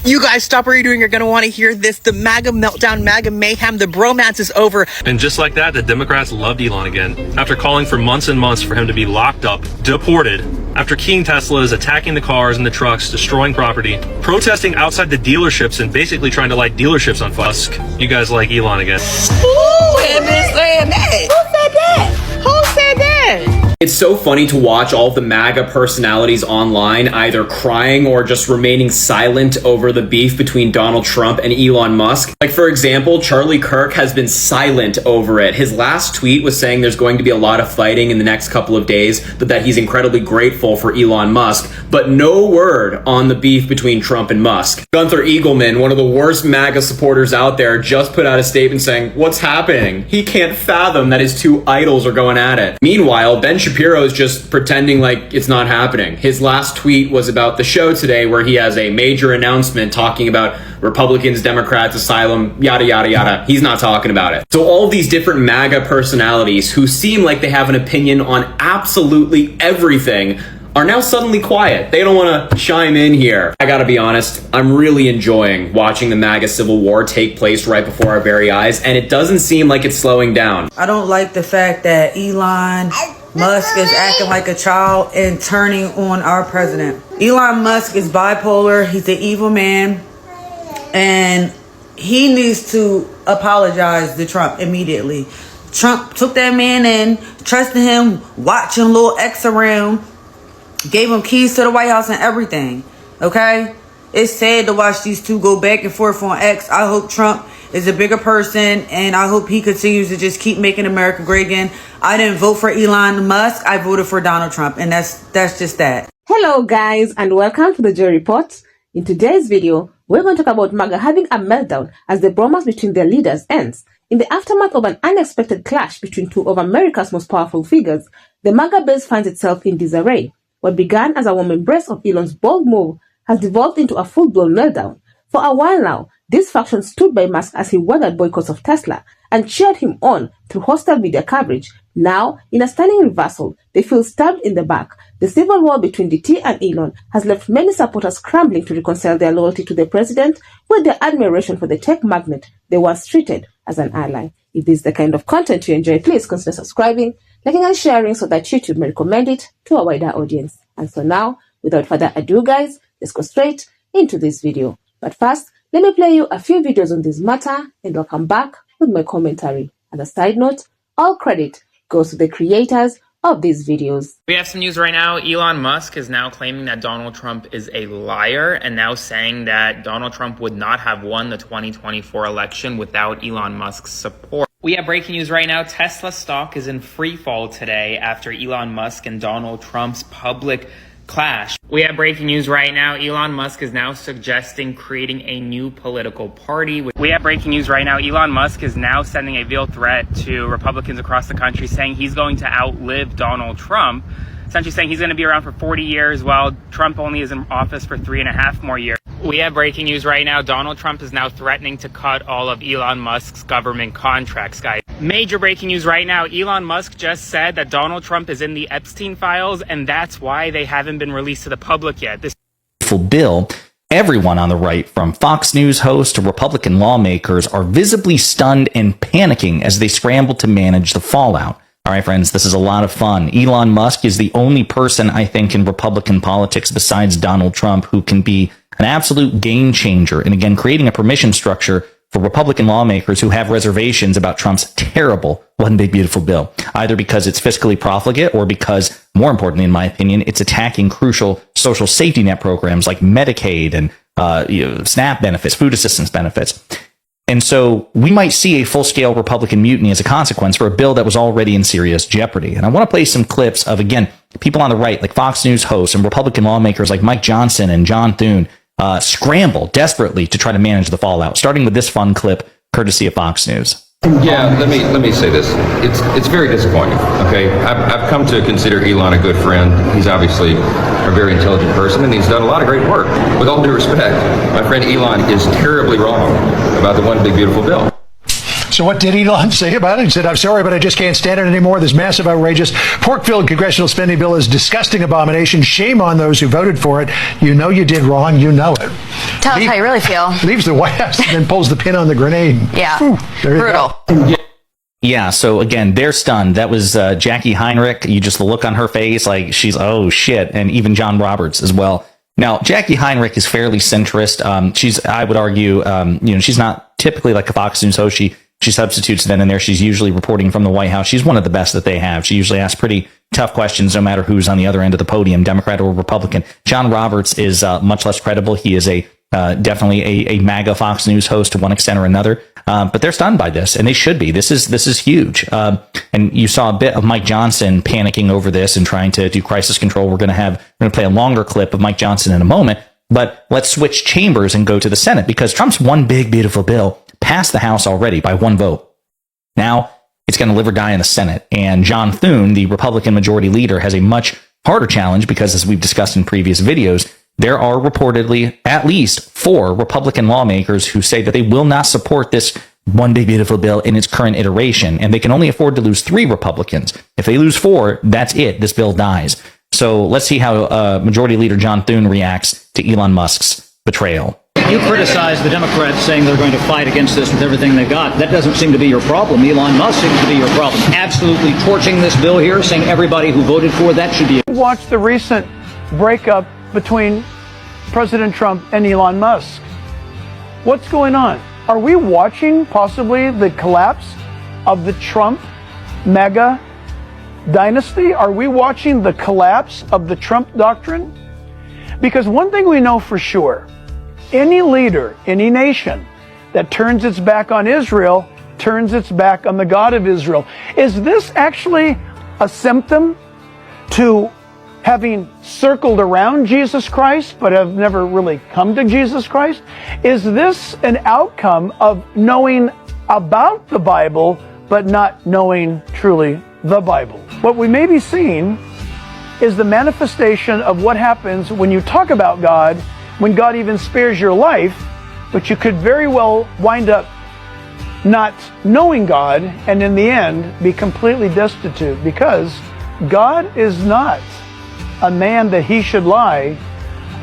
You guys, stop what you're doing. You're going to want to hear this. The MAGA meltdown, MAGA mayhem, the bromance is over. And just like that, the Democrats loved Elon again. After calling for months and months for him to be locked up, deported, after keying Teslas, attacking the cars and the trucks, destroying property, protesting outside the dealerships and basically trying to light dealerships on Musk. You guys like Elon again. Who had been saying that? Who said that? Who said that? It's so funny to watch all of the MAGA personalities online either crying or just remaining silent over the beef between Donald Trump and Elon Musk. Like, for example, Charlie Kirk has been silent over it. His last tweet was saying there's going to be a lot of fighting in the next couple of days, but that he's incredibly grateful for Elon Musk, but no word on the beef between Trump and Musk. Gunther Eagleman, one of the worst MAGA supporters out there, just put out a statement saying, "What's happening? He can't fathom that his two idols are going at it." Meanwhile, Ben Shapiro is just pretending like it's not happening. His last tweet was about the show today where he has a major announcement talking about Republicans, Democrats, asylum, yada, yada, yada. He's not talking about it. So all of these different MAGA personalities who seem like they have an opinion on absolutely everything are now suddenly quiet. They don't want to chime in here. I gotta be honest, I'm really enjoying watching the MAGA civil war take place right before our very eyes, and it doesn't seem like it's slowing down. I don't like the fact that Elon Musk is acting like a child and turning on our president. Elon Musk is bipolar. He's an evil man. And he needs to apologize to Trump immediately. Trump took that man in, trusted him, watching little X around, gave him keys to the White House and everything. Okay? It's sad to watch these two go back and forth on X. I hope Trump is a bigger person, and I hope he continues to just keep making America great again. I didn't vote for Elon Musk. I voted for Donald Trump, and that's just that. Hello guys, and welcome to the Joy Report. In today's video, we're going to talk about MAGA having a meltdown as the bromance between their leaders ends. In the aftermath of an unexpected clash between two of America's most powerful figures, the MAGA base finds itself in disarray. What began as a warm embrace of Elon's bold move has devolved into a full-blown meltdown. For a while now, this faction stood by Musk as he weathered boycotts of Tesla and cheered him on through hostile media coverage. Now, in a stunning reversal, they feel stabbed in the back. The civil war between DT and Elon has left many supporters scrambling to reconcile their loyalty to the president with their admiration for the tech magnate they once treated as an ally. If this is the kind of content you enjoy, please consider subscribing, liking and sharing so that YouTube may recommend it to a wider audience. And so now, without further ado guys, let's go straight into this video. But first, let me play you a few videos on this matter and I'll come back with my commentary. As a side note, all credit goes to the creators of these videos. We have some news right now. Elon Musk is now claiming that Donald Trump is a liar and now saying that Donald Trump would not have won the 2024 election without Elon Musk's support. We have breaking news right now. Tesla stock is in free fall today after Elon Musk and Donald Trump's public clash. We have breaking news right now. Elon Musk is now suggesting creating a new political party. We have breaking news right now. Elon Musk is now sending a veiled threat to Republicans across the country saying he's going to outlive Donald Trump, essentially saying he's going to be around for 40 years while Trump only is in office for 3.5 more years. We have breaking news right now. Donald Trump is now threatening to cut all of Elon Musk's government contracts, guys. Major breaking news right now. Elon Musk just said that Donald Trump is in the Epstein files, and that's why they haven't been released to the public yet. This bill, everyone on the right, from Fox News hosts to Republican lawmakers, are visibly stunned and panicking as they scramble to manage the fallout. All right, friends, this is a lot of fun. Elon Musk is the only person, I think, in Republican politics besides Donald Trump who can be an absolute game changer. And again, creating a permission structure for Republican lawmakers who have reservations about Trump's terrible One Big Beautiful Bill, either because it's fiscally profligate or because, more importantly, in my opinion, it's attacking crucial social safety net programs like Medicaid and SNAP benefits, food assistance benefits. And so we might see a full-scale Republican mutiny as a consequence for a bill that was already in serious jeopardy. And I want to play some clips of, again, people on the right, like Fox News hosts and Republican lawmakers like Mike Johnson and John Thune, scramble desperately to try to manage the fallout, starting with this fun clip, courtesy of Fox News. Yeah, let me say this. It's very disappointing. Okay, I've come to consider Elon a good friend. He's obviously a very intelligent person, and he's done a lot of great work. With all due respect, my friend Elon is terribly wrong about the One Big Beautiful Bill. So what did Elon say about it? He said, I'm sorry, but I just can't stand it anymore. This massive, outrageous, pork-filled congressional spending bill is a disgusting abomination. Shame on those who voted for it. You know you did wrong. You know it. Tell us how you really feel. Leaves the White House and then pulls the pin on the grenade. Yeah. Whew, there you Brutal. go. Yeah, so again, they're stunned. That was Jackie Heinrich. You just look on her face like she's, oh shit. And even John Roberts as well. Now, Jackie Heinrich is fairly centrist. She's, I would argue, she's not typically like a Fox News host. She substitutes then and there. She's usually reporting from the White House. She's one of the best that they have. She usually asks pretty tough questions, no matter who's on the other end of the podium, Democrat or Republican. John Roberts is much less credible. He is definitely a MAGA Fox News host to one extent or another. But they're stunned by this, and they should be. This is huge. And you saw a bit of Mike Johnson panicking over this and trying to do crisis control. We're going to play a longer clip of Mike Johnson in a moment. But let's switch chambers and go to the Senate, because Trump's one big, beautiful bill passed the House already by one vote. Now it's going to live or die in the Senate. And John Thune, the Republican majority leader, has a much harder challenge because, as we've discussed in previous videos, there are reportedly at least 4 Republican lawmakers who say that they will not support this one big, beautiful bill in its current iteration. And they can only afford to lose 3 Republicans. If they lose 4, that's it. This bill dies. So let's see how Majority Leader John Thune reacts to Elon Musk's betrayal. You criticize the Democrats saying they're going to fight against this with everything they've got. That doesn't seem to be your problem. Elon Musk seems to be your problem. Absolutely torching this bill here, saying everybody who voted for that should be... Watch the recent breakup between President Trump and Elon Musk. What's going on? Are we watching possibly the collapse of the Trump MAGA dynasty? Are we watching the collapse of the Trump doctrine? Because one thing we know for sure, any leader, any nation that turns its back on Israel turns its back on the God of Israel. Is this actually a symptom to having circled around Jesus Christ but have never really come to Jesus Christ? Is this an outcome of knowing about the Bible but not knowing truly the Bible? What we may be seeing is the manifestation of what happens when you talk about God, when God even spares your life, but you could very well wind up not knowing God and in the end be completely destitute, because God is not a man that he should lie,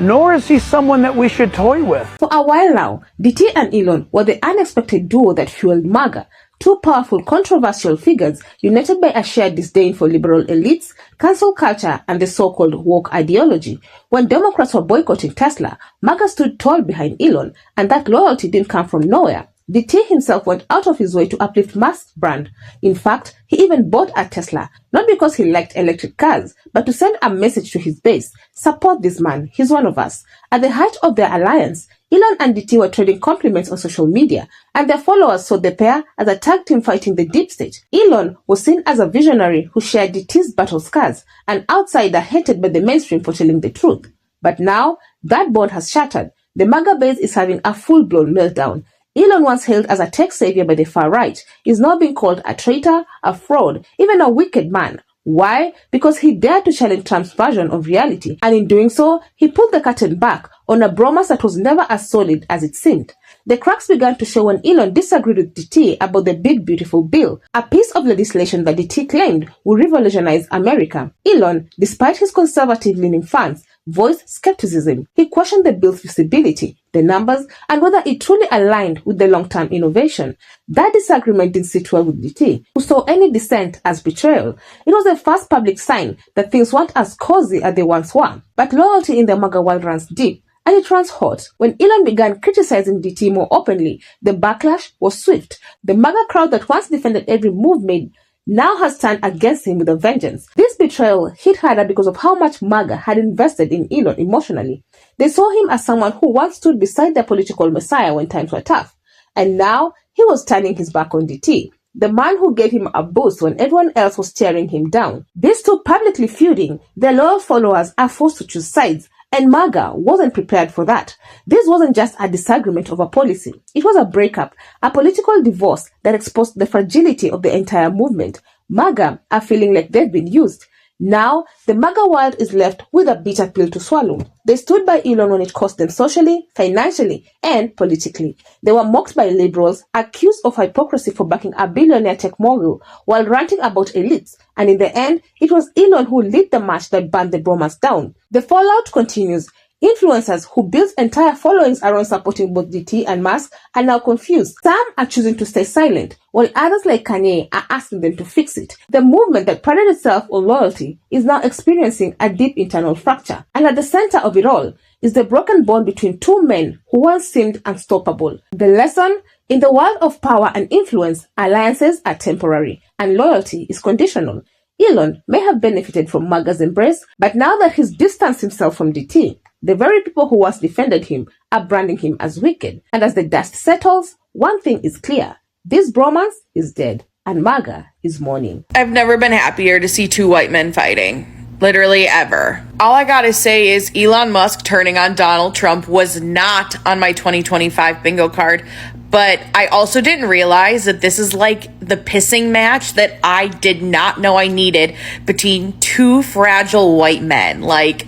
nor is he someone that we should toy with. For a while now, DT and Elon were the unexpected duo that fueled MAGA, 2 powerful, controversial figures united by a shared disdain for liberal elites, cancel culture, and the so-called woke ideology. When Democrats were boycotting Tesla, MAGA stood tall behind Elon, and that loyalty didn't come from nowhere. DT himself went out of his way to uplift Musk's brand. In fact, he even bought a Tesla, not because he liked electric cars, but to send a message to his base: support this man, he's one of us. At the height of their alliance, Elon and DT were trading compliments on social media, and their followers saw the pair as a tag team fighting the deep state. Elon was seen as a visionary who shared DT's battle scars, an outsider hated by the mainstream for telling the truth. But now, that bond has shattered. The MAGA base is having a full-blown meltdown. Elon, once hailed as a tech savior by the far right, is now being called a traitor, a fraud, even a wicked man. Why? Because he dared to challenge Trump's version of reality, and in doing so, he pulled the curtain back on a bromance that was never as solid as it seemed. The cracks began to show when Elon disagreed with DT about the big beautiful bill, a piece of legislation that DT claimed would revolutionize America. Elon, despite his conservative-leaning fans, voiced skepticism. He questioned the bill's feasibility, the numbers, and whether it truly aligned with the long-term innovation. That disagreement didn't sit well with DT, who saw any dissent as betrayal. It was the first public sign that things weren't as cozy as they once were. But loyalty in the MAGA world runs deep, and it runs hot. When Elon began criticizing DT more openly, the backlash was swift. The MAGA crowd that once defended every move made now has turned against him with a vengeance. This betrayal hit harder because of how much MAGA had invested in Elon emotionally. They saw him as someone who once stood beside their political messiah when times were tough. And now he was turning his back on DT, the man who gave him a boost when everyone else was tearing him down. These two publicly feuding, their loyal followers are forced to choose sides, and MAGA wasn't prepared for that. This wasn't just a disagreement over policy. It was a breakup, a political divorce that exposed the fragility of the entire movement. MAGA are feeling like they've been used. Now, the MAGA world is left with a bitter pill to swallow. They stood by Elon when it cost them socially, financially, and politically. They were mocked by liberals, accused of hypocrisy for backing a billionaire tech mogul, while ranting about elites. And in the end, it was Elon who led the march that burned the bromance down. The fallout continues. Influencers who built entire followings around supporting both DT and Musk are now confused. Some are choosing to stay silent, while others like Kanye are asking them to fix it. The movement that prided itself on loyalty is now experiencing a deep internal fracture. And at the center of it all is the broken bond between two men who once seemed unstoppable. The lesson: in the world of power and influence, alliances are temporary, and loyalty is conditional. Elon may have benefited from MAGA's embrace, but now that he's distanced himself from DT, the very people who once defended him are branding him as wicked. And as the dust settles, one thing is clear: this bromance is dead, and MAGA is mourning. I've never been happier to see two white men fighting. Literally ever. All I gotta say is Elon Musk turning on Donald Trump was not on my 2025 bingo card, but I also didn't realize that this is like the pissing match that I did not know I needed between two fragile white men. Like,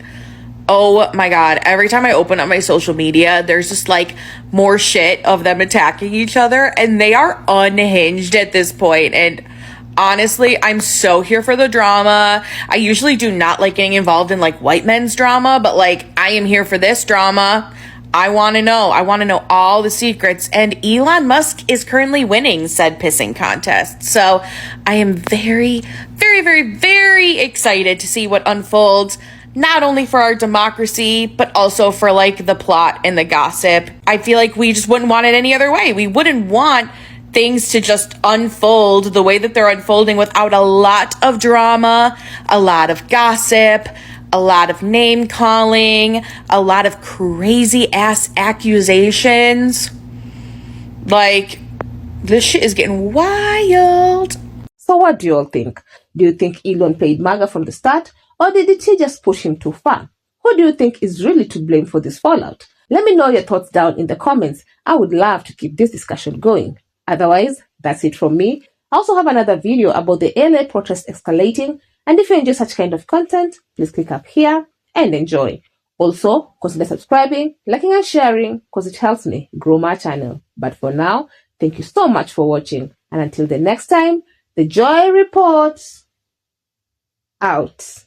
oh my God, every time I open up my social media, there's just like more shit of them attacking each other, and they are unhinged at this point. And honestly, I'm so here for the drama. I usually do not like getting involved in like white men's drama, but like I am here for this drama. I want to know all the secrets, and Elon Musk is currently winning said pissing contest. So I am very, very, very, very excited to see what unfolds, not only for our democracy, but also for like the plot and the gossip. I feel like we just wouldn't want it any other way. We wouldn't want things to just unfold the way that they're unfolding without a lot of drama, a lot of gossip, a lot of name calling, a lot of crazy ass accusations. Like, this shit is getting wild. So what do you all think? Do you think Elon played MAGA from the start, or did it just push him too far? Who do you think is really to blame for this fallout? Let me know your thoughts down in the comments. I would love to keep this discussion going. Otherwise, that's it from me. I also have another video about the LA protest escalating, and if you enjoy such kind of content, please click up here and enjoy. Also, consider subscribing, liking and sharing, because it helps me grow my channel. But for now, thank you so much for watching, and until the next time, the Joy Report out.